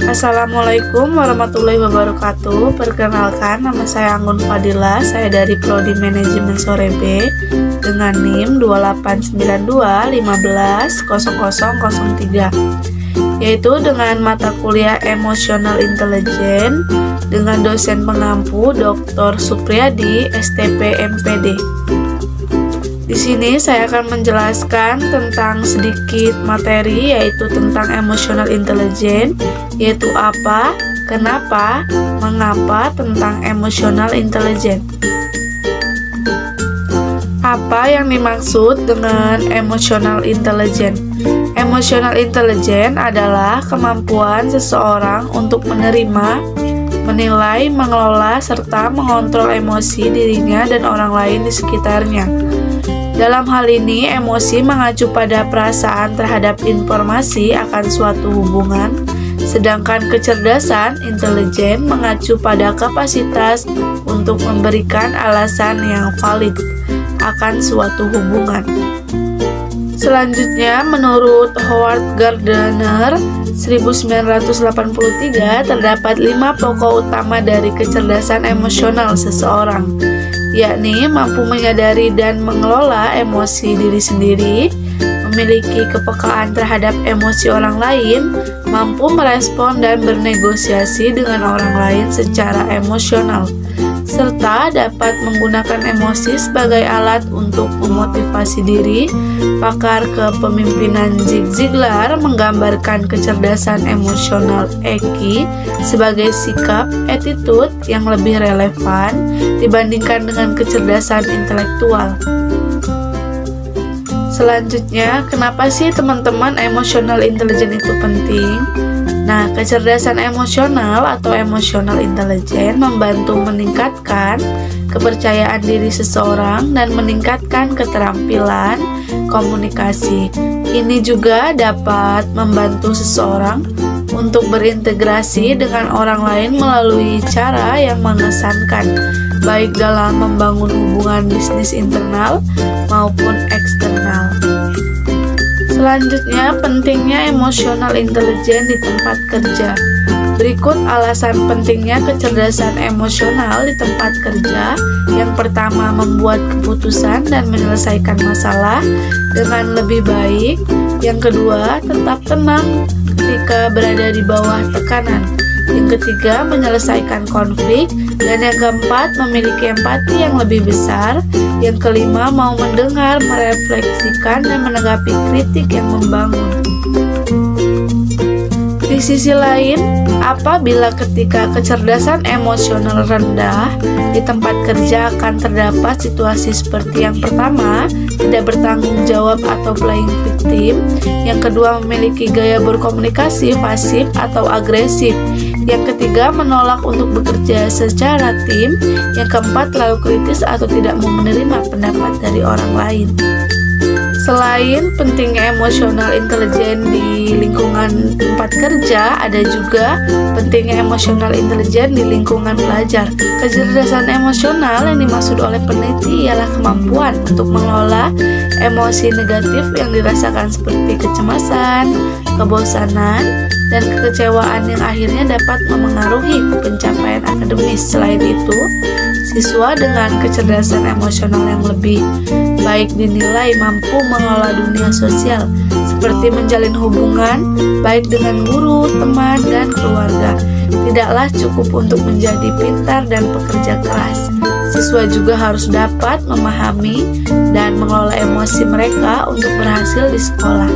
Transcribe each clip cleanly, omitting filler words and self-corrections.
Assalamualaikum warahmatullahi wabarakatuh. Perkenalkan, nama saya Anggun Fadila. Saya dari Prodi Manajemen Sore B dengan NIM 2892150003, yaitu dengan mata kuliah Emotional Intelligence dengan dosen pengampu Dr. Supriyadi, STP MPD. Di sini saya akan menjelaskan tentang sedikit materi, yaitu tentang emotional intelligence, yaitu apa, kenapa, mengapa tentang emotional intelligence. Apa yang dimaksud dengan emotional intelligence? Emotional intelligence adalah kemampuan seseorang untuk menerima, menilai, mengelola, serta mengontrol emosi dirinya dan orang lain di sekitarnya. Dalam hal ini, emosi mengacu pada perasaan terhadap informasi akan suatu hubungan, sedangkan kecerdasan intelijen mengacu pada kapasitas untuk memberikan alasan yang valid akan suatu hubungan. Selanjutnya, menurut Howard Gardner 1983, terdapat 5 pokok utama dari kecerdasan emosional seseorang, yakni mampu menyadari dan mengelola emosi diri sendiri, memiliki kepekaan terhadap emosi orang lain, mampu merespon dan bernegosiasi dengan orang lain secara emosional, serta dapat menggunakan emosi sebagai alat untuk memotivasi diri. Pakar kepemimpinan Zig Ziglar menggambarkan kecerdasan emosional EQ sebagai sikap, attitude yang lebih relevan dibandingkan dengan kecerdasan intelektual. Selanjutnya, kenapa sih teman-teman emotional intelligence itu penting? Nah, kecerdasan emosional atau emotional intelligence membantu meningkatkan kepercayaan diri seseorang dan meningkatkan keterampilan komunikasi. Ini juga dapat membantu seseorang untuk berintegrasi dengan orang lain melalui cara yang mengesankan, baik dalam membangun hubungan bisnis internal maupun eksternal. Selanjutnya, pentingnya emotional intelligence di tempat kerja. Berikut alasan pentingnya kecerdasan emosional di tempat kerja. Yang pertama, membuat keputusan dan menyelesaikan masalah dengan lebih baik. Yang kedua, tetap tenang ketika berada di bawah tekanan. Yang ketiga, menyelesaikan konflik. Dan yang keempat, memiliki empati yang lebih besar. Yang kelima, mau mendengar, merefleksikan, dan menanggapi kritik yang membangun. Di sisi lain, apabila ketika kecerdasan emosional rendah di tempat kerja akan terdapat situasi seperti yang pertama, tidak bertanggung jawab atau playing victim. Yang kedua, memiliki gaya berkomunikasi pasif atau agresif. Yang ketiga, menolak untuk bekerja secara tim. Yang keempat, terlalu kritis atau tidak mau menerima pendapat dari orang lain. Selain pentingnya emotional intelligence di lingkungan tempat kerja, ada juga pentingnya emotional intelligence di lingkungan belajar. Kecerdasan emosional yang dimaksud oleh peneliti ialah kemampuan untuk mengelola emosi negatif yang dirasakan seperti kecemasan, kebosanan, dan kekecewaan yang akhirnya dapat memengaruhi pencapaian akademis. Selain itu, siswa dengan kecerdasan emosional yang lebih baik dinilai mampu mengelola dunia sosial, seperti menjalin hubungan baik dengan guru, teman, dan keluarga. Tidaklah cukup untuk menjadi pintar dan pekerja keras. Siswa juga harus dapat memahami dan mengelola emosi mereka untuk berhasil di sekolah.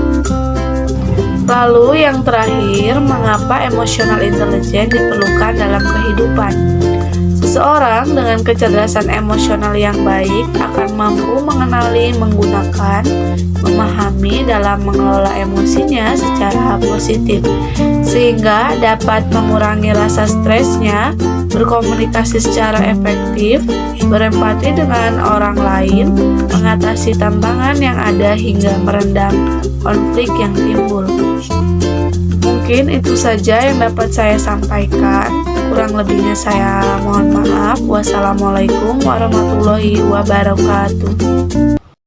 Lalu yang terakhir, mengapa emotional intelligence diperlukan dalam kehidupan? Seseorang dengan kecerdasan emosional yang baik akan mampu mengenali, menggunakan, memahami dalam mengelola emosinya secara positif, sehingga dapat mengurangi rasa stresnya, berkomunikasi secara efektif, berempati dengan orang lain, mengatasi tantangan yang ada hingga meredam konflik yang timbul. Mungkin itu saja yang dapat saya sampaikan. Kurang lebihnya saya mohon maaf. Wassalamualaikum warahmatullahi wabarakatuh.